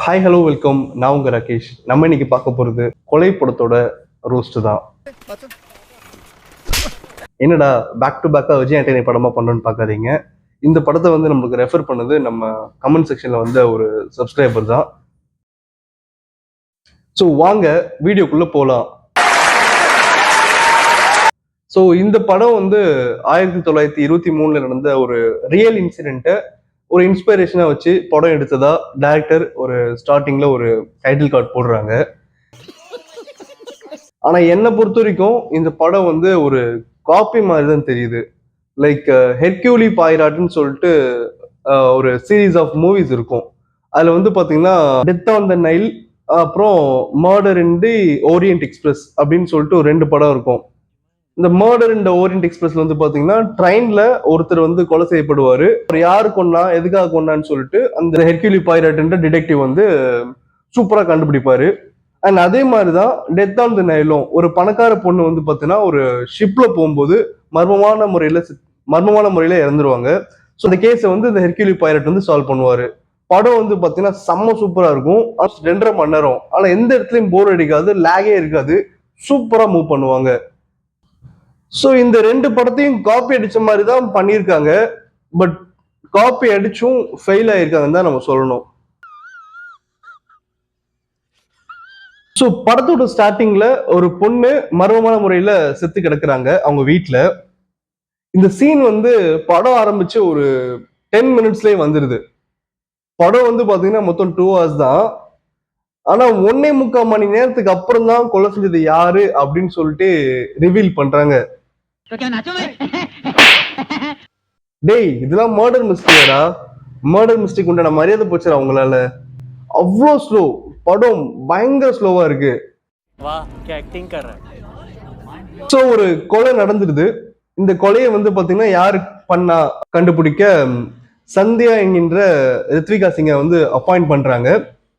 Hi hello welcome. நான் உங்க ராகேஷ். நம்ம இன்னைக்கு பார்க்க போறது கொலை படத்தோட ரோஸ்ட் தான். என்னடா பேக் டு பேக்கா விஜய் ஆண்டனி படமா பண்ணணும்னு பார்க்காதீங்க. இந்த படத்தை வந்து நம்மளுக்கு ரெஃபர் பண்ணது நம்ம கமெண்ட் செக்ஷன்ல வந்த ஒரு சப்ஸ்கிரைபர் தான். ஸோ வாங்க வீடியோக்குள்ள போகலாம். ஸோ இந்த படம் வந்து 1923 நடந்த ஒரு ரியல் இன்சிடென்ட்டை ஒரு இன்ஸ்பிரேஷனா வச்சு படம் எடுத்ததா டைரக்டர் ஒரு ஸ்டார்டிங்ல ஒரு டைட்டில் கார்டு போடுறாங்க. ஆனா என்னை பொறுத்த வரைக்கும் இந்த படம் வந்து ஒரு காப்பி மாதிரி தான் தெரியுது. லைக் ஹெர்க்யூலி பாய்ராட்னு சொல்லிட்டு ஒரு சீரீஸ் ஆஃப் மூவிஸ் இருக்கும். அதுல வந்து பாத்தீங்கன்னா டெத் ஆன் த நைல், அப்புறம் மர்டர் இன் தி ஓரியன்ட் எக்ஸ்பிரஸ் அப்படின்னு சொல்லிட்டு ஒரு 2 படம் இருக்கும். இந்த மர்டர் இன் த ஓரியன்ட் எக்ஸ்பிரஸ்ல வந்து பாத்தீங்கன்னா ட்ரெயின்ல ஒருத்தர் வந்து கொலை செய்யப்படுவாரு. அவர் யாரு கொன்னா, எதுக்காக கொன்னான்னு சொல்லிட்டு அந்த ஹெர்க்யூலி பாய்ராட்ன்ற டிடெக்டிவ் வந்து சூப்பரா கண்டுபிடிப்பாரு. அண்ட் அதே மாதிரிதான் டெத் ஆன் தி நைலும் ஒரு பணக்கார பொண்ணு வந்து பாத்தீங்கன்னா ஒரு ஷிப்ல போகும்போது மர்மமான முறையில இறந்துருவாங்க. ஸோ அந்த கேஸை வந்து இந்த ஹெர்க்யூலி பைரட் வந்து சால்வ் பண்ணுவாரு. படம் வந்து பாத்தீங்கன்னா செம்ம சூப்பரா இருக்கும். 2.5 மணி நேரம். ஆனா எந்த இடத்துலயும் போர் அடிக்காது, லேகே இருக்காது. சூப்பரா மூவ் பண்ணுவாங்க. ஸோ இந்த 2 படத்தையும் காப்பி அடிச்ச மாதிரி தான் பண்ணியிருக்காங்க. பட் காப்பி அடிச்சும் ஃபெயில் ஆயிருக்காங்கன்னு தான் நம்ம சொல்லணும். ஸோ படத்தோட ஸ்டார்டிங்ல ஒரு பொண்ணு மர்மமான முறையில செத்து கிடக்குறாங்க அவங்க வீட்டுல. இந்த சீன் வந்து படம் ஆரம்பிச்சு ஒரு 10 மினிட்ஸ்லயே வந்துருது. படம் வந்து பாத்தீங்கன்னா மொத்தம் 2 hours தான். ஆனா 1.25 மணி நேரத்துக்கு அப்புறம் தான் கொலை செஞ்சது யாரு அப்படின்னு சொல்லிட்டு ரிவீல் பண்றாங்க. டேய், இதெல்லாம் மர்டர் மிஸ்டேக்கா? மர்டர் மிஸ்டேக் உண்டான மரியாதை போச்சுடா உங்களால. அவ்வளோ ஸ்லோ. படம் பயங்கர ஸ்லோவா இருக்கு. ஸோ ஒரு கொலை நடந்துருது. இந்த கொலையை வந்து பாத்தீங்கன்னா யாரு பண்ணா கண்டுபிடிக்க சந்தியா என்கின்ற ரித்விகா சிங்கை வந்து அப்பாயிண்ட் பண்றாங்க.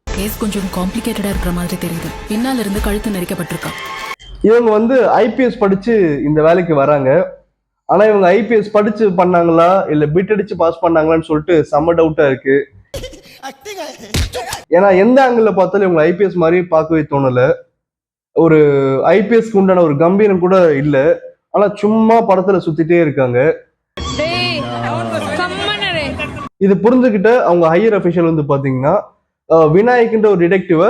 கேஸ் கொஞ்சம் காம்ப்ளிகேட்டடா இருக்கிற மாதிரி தெரியுது. பின்னால இருந்து கழுத்து நெரிக்கப்பட்டிருக்கா. இவங்க வந்து ஐபிஎஸ் படிச்சு இந்த வேலைக்கு வராங்க. ஆனா இவங்க ஐபிஎஸ் படிச்சு பண்ணாங்களா இல்ல பிட் அடிச்சு பாஸ் பண்ணாங்களான்னு சொல்லிட்டு செம்ம டவுட்டா இருக்கு. ஏன்னா எந்த ஆங்கிள் பார்த்தாலும் இவங்க ஐபிஎஸ் மாதிரி பார்க்கவே தோணல. ஒரு ஐபிஎஸ்க்கு உண்டான ஒரு கம்பீரம் கூட இல்ல. ஆனா சும்மா படத்துல சுத்திட்டே இருக்காங்க. இது புரிஞ்சுக்கிட்ட அவங்க ஹையர் அபிஷியல் வந்து பாத்தீங்கன்னா விநாயக்ன்ற ஒரு டிடெக்டிவை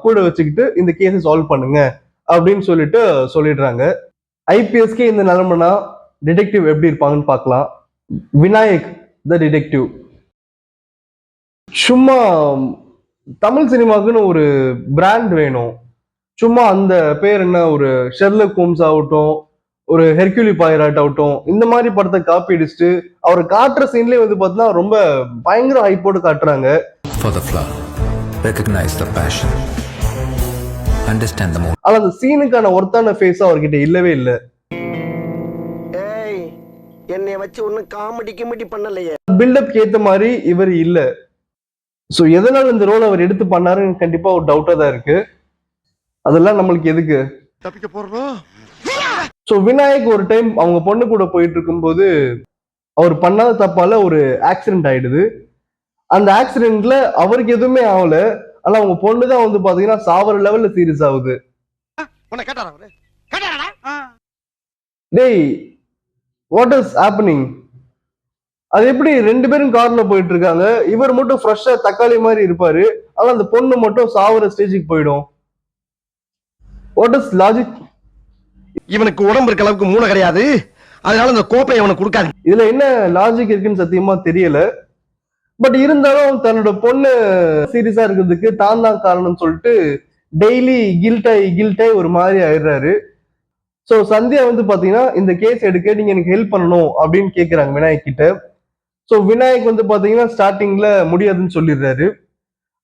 கூட வச்சுக்கிட்டு இந்த கேஸை சால்வ் பண்ணுங்க அப்படின்னு சொல்லிட்டு சொல்லிடுறாங்க. ஐபிஎஸ்கே இந்த நிலைமைனா டிடெக்டிவ் எப்படி இருப்பாங்கன்னு பார்க்கலாம். விநாயக் த டிடெக்டிவ். சும்மா தமிழ் சினிமாவுக்குன்னு ஒரு பிராண்ட் வேணும். சும்மா அந்த பேர் என்ன, ஒரு ஷெர்லக் ஹோம்ஸ் ஆகட்டும், ஒரு ஹெர்க்யூலி பாய்ராட் ஆகட்டும், இந்த மாதிரி படத்தை காப்பி அடிச்சுட்டு அவர் காட்டுற சீன்லேயே வந்து பார்த்தீங்கன்னா ரொம்ப பயங்கர ஹைப்போடு காட்டுறாங்க. ஆனா அந்த சீனுக்கான ஒர்த்தான ஃபேஸ் அவர்கிட்ட இல்லவே இல்லை. என்னைய வச்சு ஒன்னும் காமெடி பண்ணலையே. பில்டப் ஏத்த மாதிரி இவர் இல்ல. சோ எதனால இந்த ரோல் அவர் எடுத்து பண்ணாருன்னு கண்டிப்பா ஒரு டவுட்டா தான் இருக்கு. அதெல்லாம் நம்மளுக்கு எதுக்கு தப்பிக்க போறோம். சோ விநாயக் ஒரு டைம் அவங்க பொண்ணு கூட போயிட்டு இருக்கும்போது அவர் பண்ணாத தப்பால ஒரு ஆக்சிடென்ட் ஆயிடுது. அந்த ஆக்சிடென்ட்ல அவருக்கு எதுவுமே ஆகல. ஆனா அவங்க பொண்ணுதான் வந்து பாத்தீங்கன்னா சாவர லெவல்ல சீரியஸ் ஆகுது. டேய், வாட் இஸ் ஹேப்பனிங்? அது எப்படி 2 பேரும் கார்ல போயிட்டு இருக்காங்க, இவர் மட்டும் ஃப்ரெஷ்ஷா தக்காளி மாதிரி இருப்பாரு, ஆனா அந்த பொண்ணு மட்டும் சாவர ஸ்டேஜுக்கு போயிடும். What is logic? இவனுக்கு உடம்பு இருக்க அளவுக்கு மூளை கிடையாது, அதனால இந்த கோப்பை அவனுக்கு கொடுக்காது. இதுல என்ன லாஜிக் இருக்குன்னு சத்தியமா தெரியல. பட் இருந்தாலும் தன்னோட பொண்ணு சீரியஸா இருக்கிறதுக்கு தான் காரணம் சொல்லிட்டு டெய்லி கில்ட்டாய் ஒரு மாதிரி ஆயிடுறாரு. ஸோ சந்தியா வந்து பாத்தீங்கன்னா இந்த கேஸ் எடுக்க நீங்க எனக்கு ஹெல்ப் பண்ணணும் அப்படின்னு கேட்கிறாங்க விநாயக் கிட்ட. ஸோ விநாயக் வந்து பாத்தீங்கன்னா ஸ்டார்டிங்ல முடியாதுன்னு சொல்லிடுறாரு.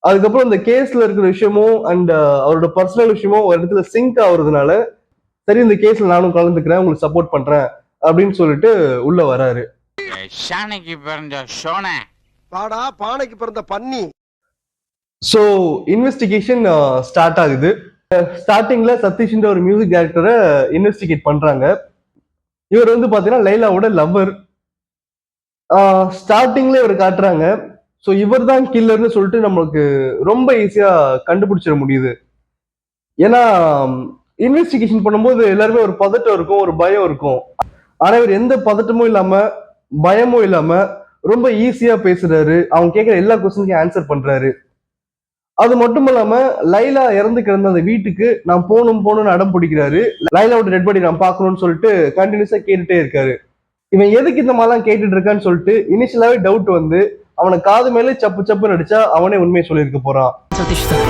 அதுக்கப்புறம் இந்த கேஸ்ல இருக்கிற விஷயமும் அண்ட் அவரோட பர்சனல் விஷயமும் ஒரு இடத்துல சிங்க் ஆகுறதுனால சரி இந்த கேஸ்ல நானும் கலந்துக்கிறேன், உங்களுக்கு சப்போர்ட் பண்றேன் அப்படின்னு சொல்லிட்டு உள்ள வராரு. பானைக்கு பிறந்த பன்னி. ஸோ இன்வெஸ்டிகேஷன் ஸ்டார்ட் ஆகுது. ஸ்டார்டிங்ல சதீஷ்ன்ற ஒரு மியூசிக் டைரக்டரை இன்வெஸ்டிகேட் பண்றாங்க. இவர் வந்து பாத்தீங்கன்னா லைலாவோட லவ்வர். ஸ்டார்டிங்ல இவர் காட்டுறாங்க ஸோ இவர் தான் கில்லர்னு சொல்லிட்டு நம்மளுக்கு ரொம்ப ஈஸியா கண்டுபிடிச்சிட முடியுது. ஏன்னா இன்வெஸ்டிகேஷன் பண்ணும்போது எல்லாருமே ஒரு பதட்டம் இருக்கும், ஒரு பயம் இருக்கும். ஆனா இவர் எந்த பதட்டமும் இல்லாம, பயமும் இல்லாம ரொம்ப ஈஸியா பேசுறாரு. அவங்க கேட்கிற எல்லா கொஸ்டினுக்கும் ஆன்சர் பண்றாரு. அது மட்டும் இல்லாம லைலா இறந்து கிடந்த அந்த வீட்டுக்கு நான் போகணும்னு அடம் பிடிக்கிறாரு. லைலாவோட டெட் பாடி நான் பார்க்கணும்னு சொல்லிட்டு கண்டினியூஸா கேட்டுட்டே இருக்காரு. இவன் எதுக்கு இந்த மாதிரிலாம் கேட்டுட்டு இருக்கான்னு சொல்லிட்டு இனிஷியலாவே டவுட் வந்து அவனை காது மேலே சப்பு சப்பு நடிச்சா அவனே உண்மையை சொல்லியிருக்க போறான். சதீஷ் தான்.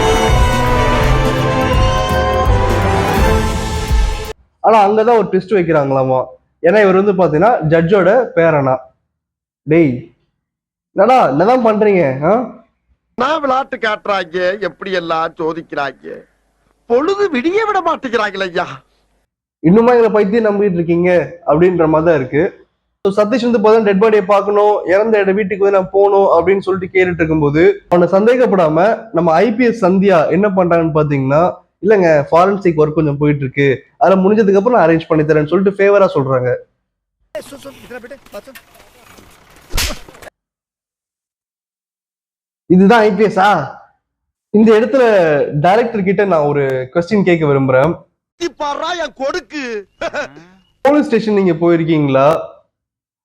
ஆனா அங்கதான் ஒரு ட்விஸ்ட் வைக்கிறாங்களாமா. ஏன்னா இவர் வந்து பாத்தீங்கன்னா ஜட்ஜோட பேரனா. டேய் என்னடா என்னதான் பண்றீங்க? நான் விளையாட்டு காட்டுறாங்க, எப்படி எல்லாம் சோதிக்கிறாங்க, பொழுது விடிய விட மாட்டேங்கிறாங்களே ஐயா. இன்னுமா எங்களை பைத்தியம் நம்பிட்டு இருக்கீங்க அப்படின்ற மாதிரி தான் இருக்கு. சதீஷ் வந்து பார்த்தா டெட் பாடியை பார்க்கணும், இறந்த வீட்டுக்கு வந்து நான் போகணும் அப்படின்னு சொல்லிட்டு கேட்டுட்டு இருக்கும்போது அவனை சந்தேகப்படாம நம்ம ஐபிஎஸ் சந்தியா என்ன பண்றாங்கன்னு பாத்தீங்கன்னா, இல்லங்க ஃபாரன்சிக் ஒர்க் கொஞ்சம் போயிட்டு இருக்கு, அதில் முடிஞ்சதுக்கு அப்புறம் நான் அரேஞ்ச் பண்ணி தரேன்னு சொல்லிட்டு ஃபேவரா சொல்றாங்க. இதுதான் ஐபிஎஸ்ஸா? இந்த இடத்துல டைரக்டர் கிட்ட நான் ஒரு கொஸ்டின் கேட்க விரும்புறேன். போலீஸ் ஸ்டேஷன் நீங்க போயிருக்கீங்களா?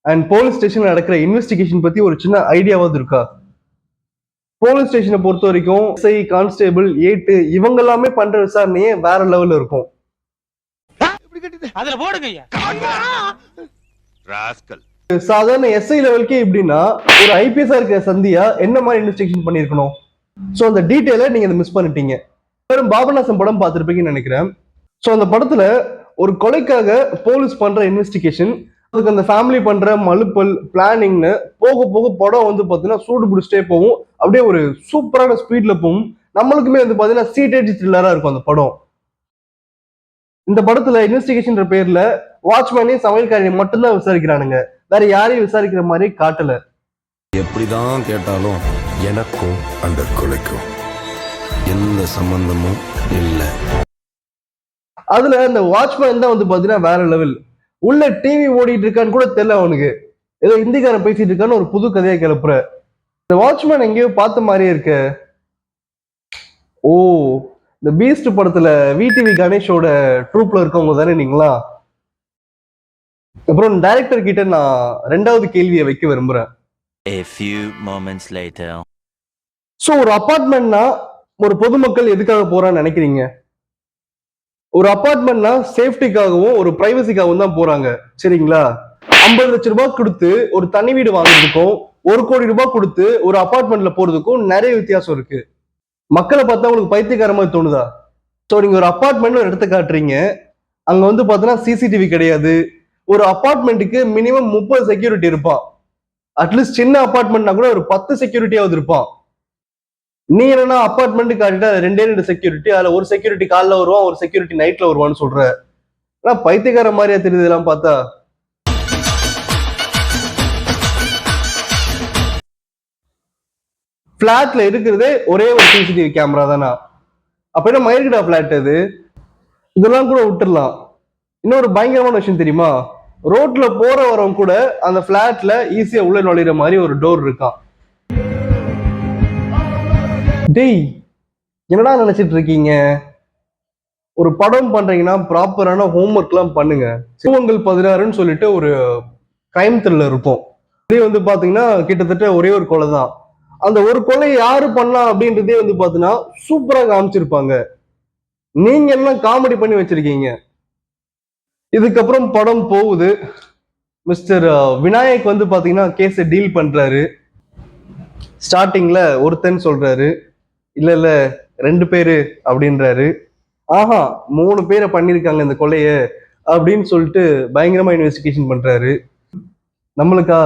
அண்ட் போலீஸ் ஸ்டேஷன்ல நடக்கிற இன்வெஸ்டிகேஷன் பத்தி ஒரு சின்ன ஐடியாவது இருக்கா? போலீஸ் ஸ்டேஷனை பொறுத்த வரைக்கும் எஸ்ஐ, கான்ஸ்டேபிள், ஏட்டு இவங்க எல்லாமே பண்ற விசாரணையே வேற லெவல்ல இருக்கும். சாதாரண எஸ்ஐ லெவலுக்கே எப்படின்னா ஒரு ஐபிஎஸ்ஆ இருக்க சந்தியா என்ன மாதிரி இன்வெஸ்டிகேஷன் பண்ணிருக்கணும். ஸோ அந்த டீட்டெயிலை நீங்க மிஸ் பண்ணிட்டீங்க. வெறும் பாபநாசம் படம் பார்த்துருப்பீங்கன்னு நினைக்கிறேன். ஸோ அந்த படத்துல ஒரு கொலைக்காக போலீஸ் பண்ற இன்வெஸ்டிகேஷன், அதுக்கு அந்த ஃபேமிலி பண்ற மலுப்பல் பிளானிங்னு போக போக படம் வந்து பாத்தீங்கன்னா சூடு பிடிச்சிட்டே போகும். அப்படியே ஒரு சூப்பரான ஸ்பீட்ல போகும். நம்மளுக்குமே வந்து பாத்தீங்கன்னா சீட்டேஜ் த்ரில்லரா இருக்கும் அந்த படம். இந்த படத்துல இன்வெஸ்டிகேஷன் பேர்ல வாட்ச்மேனையும் சமையல்காரையும் மட்டும்தான் விசாரிக்கிறானுங்க. வேற யாரையும் விசாரிக்கிற மாதிரி காட்டல. எப்படிதான் கேட்டாலும் எனக்கும் அந்த கொலைக்கும் எந்த சம்பந்தமும் இல்லை. அதுல அந்த வாட்ச்மேன் தான் வந்து பாத்தீங்கன்னா வேற லெவல். உள்ள டிவி ஓடிட்டு இருக்கான்னு கூட தெரியல அவனுக்கு. ஏதோ இந்திக்காரன் பேசிட்டு இருக்கான்னு ஒரு புது கதையை கிளப்புற. இந்த வாட்ச்மேன் எங்கேயோ பார்த்த மாதிரியே இருக்க. ஓ, இந்த பீஸ்ட் படத்துல விடிவி கணேஷோட ட்ரூப்ல இருக்கவங்க தானே நீங்களா? அப்புறம் டைரக்டர் கிட்ட நான் ரெண்டாவது கேள்வியை வைக்க விரும்புறேன். A few moments later. So ஒரு அபார்ட்மெண்ட்னா ஒரு பொதுமக்கள் எதுக்காக போறான்னு நினைக்கிறீங்க? ஒரு அபார்ட்மெண்ட்னா சேஃப்டிக்காகவும் ஒரு பிரைவசிக்காகவும் தான் போறாங்க, சரிங்களா? 50 லட்சம் ரூபாய் கொடுத்து ஒரு தனி வீடு வாங்குறதுக்கும் 1 கோடி ரூபாய் கொடுத்து ஒரு அபார்ட்மெண்ட்ல போறதுக்கும் நிறைய வித்தியாசம் இருக்கு. மக்களை பார்த்தா உங்களுக்கு பைத்தியக்காரமா தோணுதா? ஸோ நீங்க ஒரு அபார்ட்மெண்ட் ஒரு இடத்த காட்டுறீங்க, அங்க வந்து பாத்தீங்கன்னா சிசிடிவி கிடையாது. ஒரு அபார்ட்மெண்ட்டுக்கு மினிமம் 30 செக்யூரிட்டி இருப்பான். அட்லீஸ்ட் சின்ன அபார்ட்மெண்ட்னா கூட ஒரு 10 செக்யூரிட்டியாவது இருப்பான். நீ என்னன்னா அபார்ட்மெண்ட் காட்டிட்டு 2 செக்யூரிட்டி, அதுல ஒரு செக்யூரிட்டி காலைல வருவான், ஒரு செக்யூரிட்டி நைட்ல வருவான்னு சொல்ற. ஆனா பைத்தியக்கார மாதிரியா தெரியுது இதெல்லாம் பார்த்தா. பிளாட்ல இருக்கிறதே ஒரே ஒரு சிசிடிவி கேமரா தானா? அப்ப என்ன மயிருக்குடா பிளாட் அது? இதெல்லாம் கூட விட்டுடலாம். இன்னொரு பயங்கரமான விஷயம் தெரியுமா? ரோட்ல போற வரவங்க கூட அந்த பிளாட்ல ஈஸியா உள்ள நுழையிற மாதிரி ஒரு டோர் இருக்கான். டேய் என்னடா நினைச்சிட்டு இருக்கீங்க? ஒரு படம் பண்றீங்கன்னா ப்ராப்பரான ஹோம்ஒர்க் எல்லாம் பண்ணுங்க. சிவங்கள் 16ன்னு சொல்லிட்டு ஒரு கிரைம் த்ரில்லர் இருக்கும். இதே வந்து பாத்தீங்கன்னா கிட்டத்தட்ட ஒரே ஒரு கொலை தான். அந்த ஒரு கொலை யாரு பண்ணா அப்படின்றதே வந்து பாத்தீங்கன்னா சூப்பரா காமிச்சிருப்பாங்க. நீங்க எல்லாம் காமெடி பண்ணி வச்சிருக்கீங்க. இதுக்கப்புறம் படம் போகுது. மிஸ்டர் விநாயக் வந்து பாத்தீங்கன்னா கேஸை டீல் பண்றாரு. ஸ்டார்டிங்ல ஒருத்தன் சொல்றாரு, இல்ல இல்ல 2 பேரு அப்படின்றாரு. ஆஹா 3 பேரை பண்ணிருக்காங்க இந்த கொலைய அப்படின்னு சொல்லிட்டு பயங்கரமா இன்வெஸ்டிகேஷன் பண்றாரு. நம்மளுக்கா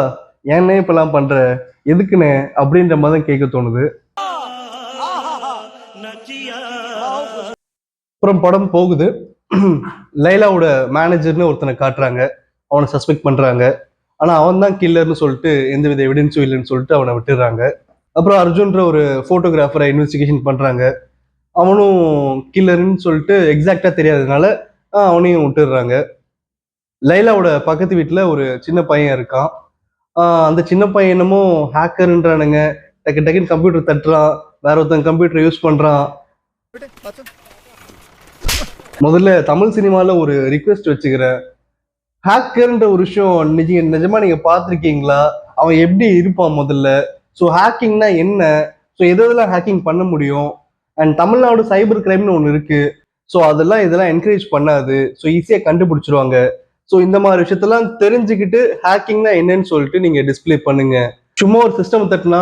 ஏன்னே இப்பெல்லாம் பண்ற, எதுக்குன்னு அப்படின்ற மாதிரி கேட்க தோணுது. அப்புறம் படம் போகுது. லைலாவோட மேனேஜர்னு ஒருத்தனை காட்டுறாங்க. அவனை சஸ்பெக்ட் பண்றாங்க. ஆனா அவன் தான் கில்லர்னு சொல்லிட்டு எந்தவித எவிடன்ஸும் இல்லைன்னு சொல்லிட்டு அவனை விட்டுறாங்க. அப்புறம் அர்ஜுன்ற ஒரு போட்டோகிராஃபரை இன்வெஸ்டிகேஷன் பண்றாங்க. அவனும் கில்லர்னு சொல்லிட்டு எக்ஸாக்டா தெரியாததுனால அவனையும் விட்டுடுறாங்க. லைலாவோட பக்கத்து வீட்டுல ஒரு சின்ன பையன் இருக்கான். அந்த சின்ன பையன் என்னமோ ஹேக்கர்ன்றானுங்க, டக்கு டக்குன்னு கம்ப்யூட்டர் தட்டுறான், வேற ஒருத்தன் கம்ப்யூட்டர் யூஸ் பண்றான். முதல்ல தமிழ் சினிமால ஒரு ரிக்வெஸ்ட் வச்சுக்கிறேன். ஹேக்கர்ன்ற ஒரு விஷயம் நிஜமா நீங்க பார்த்திருக்கீங்களா? அவன் எப்படி இருப்பான் முதல்ல? ஸோ ஹேக்கிங்னா என்ன? ஸோ எதெல்லாம் ஹேக்கிங் பண்ண முடியும்? அண்ட் தமிழ்நாடு சைபர் கிரைம்னு ஒன்று இருக்கு. ஸோ இதெல்லாம் என்கரேஜ் பண்ணாது. ஸோ ஈஸியாக கண்டுபிடிச்சிருவாங்க. ஸோ இந்த மாதிரி விஷயத்தெல்லாம் தெரிஞ்சுக்கிட்டு ஹேக்கிங்னா என்னன்னு சொல்லிட்டு நீங்க டிஸ்ப்ளே பண்ணுங்க. சும்மா ஒரு சிஸ்டம் தட்டினா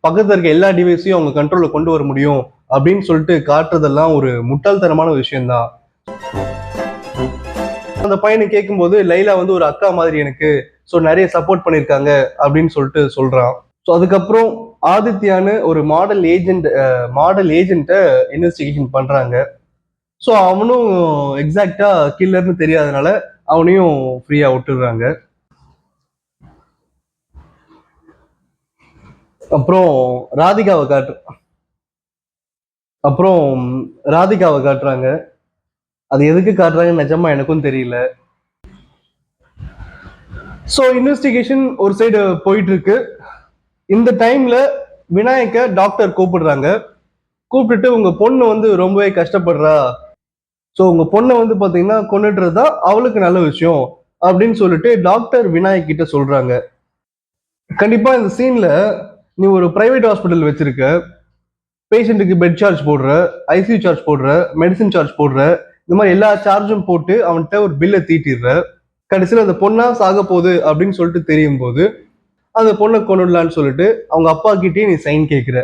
பக்கத்துல இருக்க எல்லா டிவைஸையும் அவங்க கண்ட்ரோல்ல கொண்டு வர முடியும் அப்படின்னு சொல்லிட்டு காட்டுறதெல்லாம் ஒரு முட்டாள்தனமான விஷயம்தான். அந்த பையனை கேட்கும்போது லைலா வந்து ஒரு அக்கா மாதிரி எனக்கு, ஸோ நிறைய சப்போர்ட் பண்ணியிருக்காங்க அப்படின்னு சொல்லிட்டு சொல்றான். ஸோ அதுக்கப்புறம் ஆதித்யான்னு ஒரு மாடல் ஏஜென்ட்டை இன்வெஸ்டிகேஷன் பண்றாங்க. ஸோ அவனும் எக்ஸாக்டா கில்லர்னு தெரியாதனால அவனையும் ஃப்ரீயா விட்டுடுறாங்க. அப்புறம் ராதிகாவை காட்டுறாங்க. அது எதுக்கு காட்டுறாங்கன்னு நிஜமா எனக்கும் தெரியல. ஸோ இன்வெஸ்டிகேஷன் ஒரு சைடு போயிட்டு இருக்கு. இந்த டைம்ல விநாயக்க டாக்டர் கூப்பிட்டுட்டு உங்க பொண்ணு வந்து ரொம்பவே கஷ்டப்படுறா, ஸோ உங்க பொண்ணை வந்து பாத்தீங்கன்னா கொன்னுடுறதுதான் அவளுக்கு நல்ல விஷயம் அப்படின்னு சொல்லிட்டு டாக்டர் விநாயக் கிட்ட சொல்றாங்க. கண்டிப்பா இந்த சீன்ல நீ ஒரு பிரைவேட் ஹாஸ்பிட்டல் வச்சிருக்க, பேஷண்ட்டுக்கு பெட் சார்ஜ் போடுற, ஐசியூ சார்ஜ் போடுற, மெடிசின் சார்ஜ் போடுற, இந்த மாதிரி எல்லா சார்ஜும் போட்டு அவன்கிட்ட ஒரு பில்லை தீட்டிடுற. கடைசியில் அந்த பொண்ணா சாக போகுது அப்படின்னு சொல்லிட்டு தெரியும் போது அந்த பொண்ணை கொண்டுடலான்னு சொல்லிட்டு அவங்க அப்பா கிட்டே நீ சைன் கேட்கிற.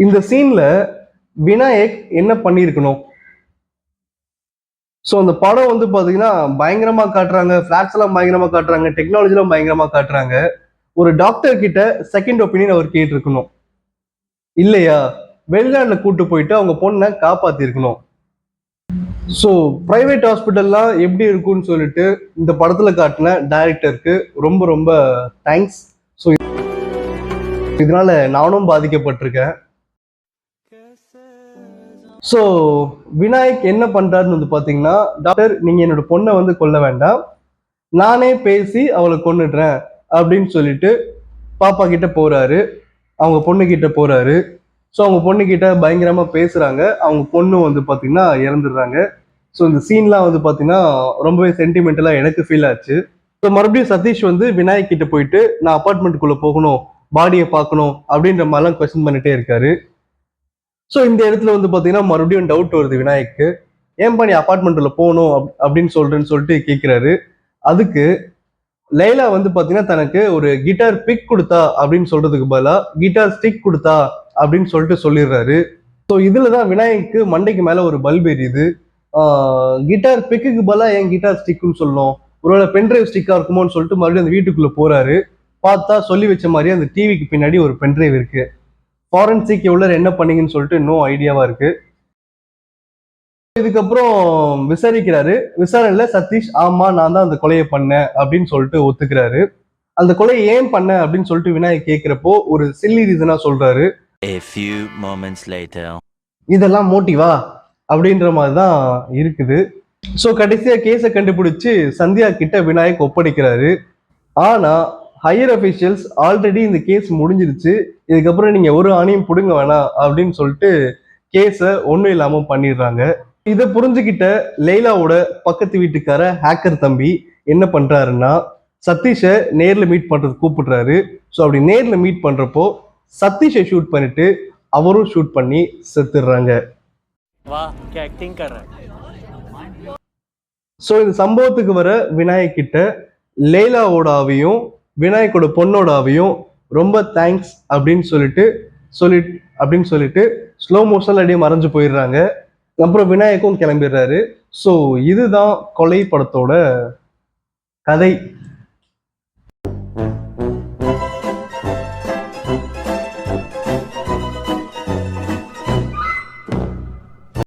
இந்த சீன்ல விநாயக் என்ன பண்ணியிருக்கணும்? ஸோ அந்த படம் வந்து பாத்தீங்கன்னா பயங்கரமா காட்டுறாங்க, ஃபிளாட்ஸ் எல்லாம் பயங்கரமா காட்டுறாங்க, டெக்னாலஜி எல்லாம் பயங்கரமா காட்டுறாங்க. ஒரு டாக்டர் கிட்ட செகண்ட் ஒப்பீனியன் அவர் கேட்டிருக்கணும் இல்லையா? வெளிநாட்டுல கூட்டு போயிட்டு அவங்க பொண்ணை காப்பாத்திருக்கணும். ஸோ பிரைவேட் ஹாஸ்பிட்டல்லாம் எப்படி இருக்கும்னு சொல்லிட்டு இந்த படத்துல காட்டின டைரக்டருக்கு ரொம்ப ரொம்ப தேங்க்ஸ். ஸோ இதனால நானும் பாதிக்கப்பட்டிருக்கேன். ஸோ விநாயக் என்ன பண்றாருன்னு வந்து பாத்தீங்கன்னா, டாக்டர் நீங்க என்னோட பொண்ணை வந்து கொல்ல வேண்டாம், நானே பேசி அவளை கொன்னுடுறேன் அப்படின்னு சொல்லிட்டு பாப்பா கிட்ட போறாரு, அவங்க பொண்ணு கிட்ட போறாரு. ஸோ அவங்க பொண்ணு கிட்ட பயங்கரமா பேசுறாங்க. அவங்க பொண்ணு வந்து பாத்தீங்கன்னா இறந்துடுறாங்க. ஸோ இந்த சீன்லாம் வந்து பாத்தீங்கன்னா ரொம்பவே சென்டிமெண்டலா எனக்கு ஃபீல் ஆச்சு. ஸோ மறுபடியும் சதீஷ் வந்து விநாயக் கிட்ட போயிட்டு நான் அப்பார்ட்மெண்ட்டுக்குள்ள போகணும், பாடியை பார்க்கணும் அப்படின்ற மாதிரிலாம் கொஸ்டின் பண்ணிட்டே இருக்காரு. ஸோ இந்த இடத்துல வந்து பாத்தீங்கன்னா மறுபடியும் டவுட் வருது விநாயக்கு. ஏன்பா நீ அப்பார்ட்மெண்ட்ல போகணும் அப்படின்னு சொல்லிட்டு கேட்கிறாரு. அதுக்கு லைலா வந்து பாத்தீங்கன்னா தனக்கு ஒரு கிட்டார் பிக் கொடுத்தா அப்படின்னு சொல்றதுக்கு பதிலா கிட்டார் ஸ்டிக் கொடுத்தா அப்படின்னு சொல்லிட்டு சொல்லிடுறாரு. ஸோ இதுலதான் விநாயக்கு மண்டைக்கு மேல ஒரு பல்ப் எரியுது. கிட்டார் பிக்குக்கு பதிலா ஏன் கிட்டார் ஸ்டிக்னு சொல்லணும், ஒருவேளை பென்ட்ரைவ் ஸ்டிக்கா இருக்குமோன்னு சொல்லிட்டு மறுபடியும் அந்த வீட்டுக்குள்ள போறாரு. பார்த்தா சொல்லி வச்ச மாதிரி அந்த டிவிக்கு பின்னாடி ஒரு பென்ட்ரைவ் இருக்கு. ஃபாரன்சிக் எவ்வளவு என்ன பண்ணீங்கன்னு சொல்லிட்டு இன்னும் ஐடியாவா இருக்கு. இதுக்கப்புறம் விசாரிக்கிறாரு. விசாரணையில சதீஷ் ஆமா நான் தான் அந்த கொலையை பண்ணேன் அப்படின்னு சொல்லிட்டு ஒத்துக்கிறாரு. அந்த கொலையை ஏன் பண்ண அப்படின்னு சொல்லிட்டு விநாயக் கேட்கிறப்போ ஒரு சில்லி ரீசனா சொல்றாரு. A few moments later. இதெல்லாம் மோட்டிவா அப்படின்ற மாதிரிதான் இருக்குது. ஸோ கடைசியா கேஸை கண்டுபிடிச்சு சந்தியா கிட்ட விநாயக் ஒப்படைக்கிறாரு. ஆனா ஹையர் அபிஷியல்ஸ் ஆல்ரெடி இந்த கேஸ் முடிஞ்சிருச்சு, இதுக்கப்புறம் நீங்க ஒரு ஆணையும் புடுங்க வேணாம் அப்படின்னு சொல்லிட்டு கேஸை ஒன்றும் இல்லாம பண்ணிடுறாங்க. இதை புரிஞ்சுக்கிட்ட லைலாவோட பக்கத்து வீட்டுக்கார ஹேக்கர் தம்பி என்ன பண்றாருன்னா சதீஷை நேர்ல மீட் பண்றது கூப்பிடுறாரு. ஸோ அப்படி நேர்ல மீட் பண்றப்போ சதீஷை ஷூட் பண்ணிட்டு அவரும் ஷூட் பண்ணி செத்துடுறாங்க. ஸோ இந்த சம்பவத்துக்கு வர விநாயக் கிட்ட லைலாவோட ஆவியும் விநாயக்கோட பொண்ணோட ஆவியும் ரொம்ப தேங்க்ஸ் அப்படின்னு சொல்லிட்டு ஸ்லோ மோஷன்ல அப்படியே மறைஞ்சு போயிடுறாங்க. அப்புறம் விநாயக்கும் கிளம்பிடுறாரு. ஸோ இதுதான் கொலை படத்தோட கதை